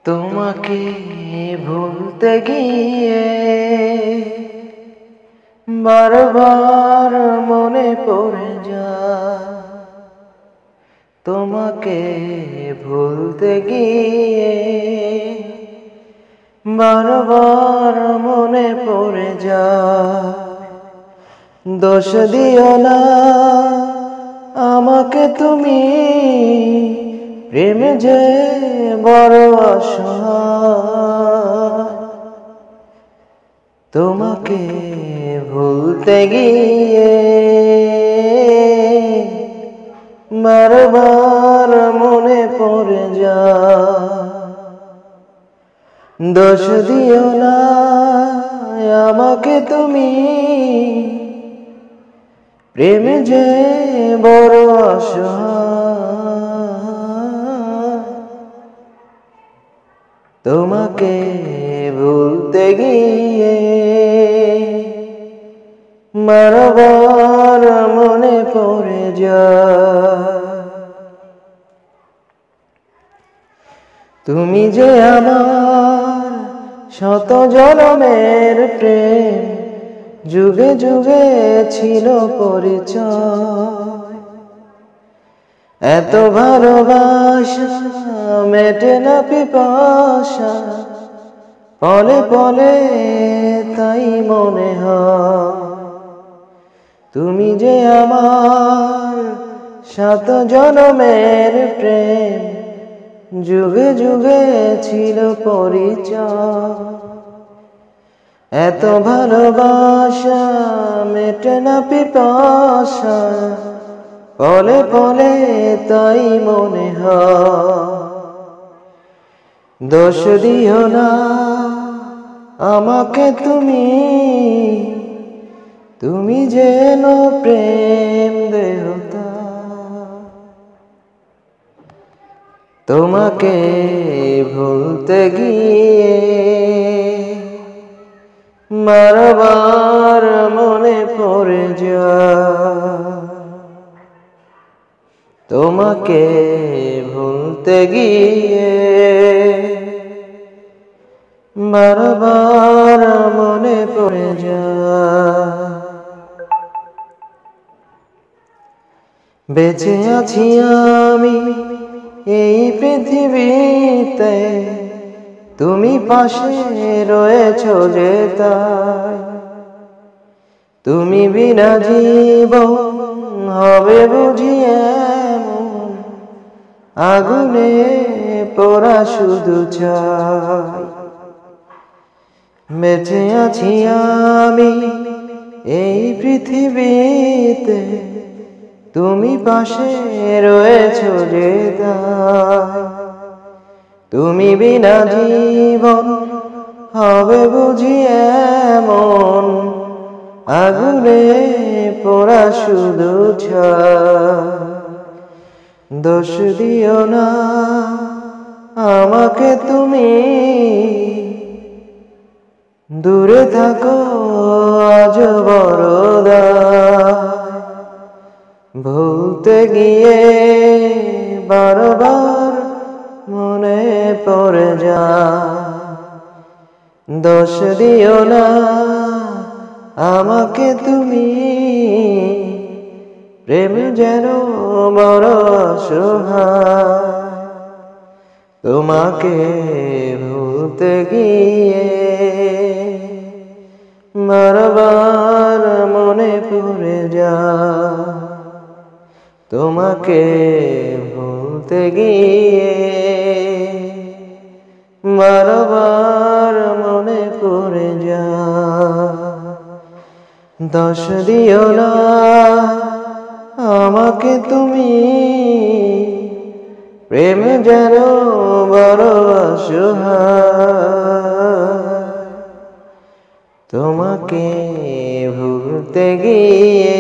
তোমাকে ভুলতে গিয়ে বারবার মনে পড়ে যায়। তোমাকে ভুলতে গিয়ে বারবার মনে পড়ে যায়। দোষ দিও না আমাকে তুমি, প্রেম যে বড় অসহায়। তোমাকে ভুলতে গিয়ে বারবার মনে পড়ে যায়। দোষ দিও না আমাকে তুমি, প্রেম যে বড় অসহায়। তোমাকে ভুলতে গিয়ে বারবার মনে পড়ে যায়। তুমি যে আমার শত জনমের প্রেম, যুগে যুগে ছিল পরিচয়। এত ভালোবাসা মেটে না পিপাসা, পলে পলে তাই মনে হয়। তুমি যে আমার শত জনমের প্রেম, যুগে যুগে ছিল পরিচয়। এত ভালোবাসা মেটে না পিপাসা, পলে পলে তাই মনে হয়। দোষ দিও না আমাকে তুমি, তুমি যেন প্রেম দেবতা। তোমাকে ভুলতে গিয়ে বারবার মনে পড়ে যায়। তোমাকে ভুলতে গিয়ে বারবার মনে পড়ে যায়। বেঁচে আছি আমি এই পৃথিবীতে, তুমি পাশে রয়েছো যে তাই। তুমি বিনা জীবন হবে বুঝি এমন, আগুনে পোড়া শুধু চাই। বেঁচে আছি আমি এই পৃথিবীতে, তুমি পাশে রয়েছো যে তাই। তুমি বিনা জীবন হবে বুঝি এমন, আগুনে পোড়া শুধু ছাই। দোষ দিও না আমাকে তুমি, দূরে থাকো আজ বড়দায়। ভুলতে গিয়ে বারবার মনে পড়ে যায়। দোষ দিও না আমাকে তুমি, প্রেম যেন বড় অসহায়। তোমাকে ভুলতে গিয়ে বারবার মনে পড়ে যায়। তোমাকে ভুলতে গিয়ে বারবার মনে পড়ে যায়। দোষ দিও না আমাকে তুমি, প্রেম যেন বড় অসহায়। তোমাকে ভুলতে গিয়ে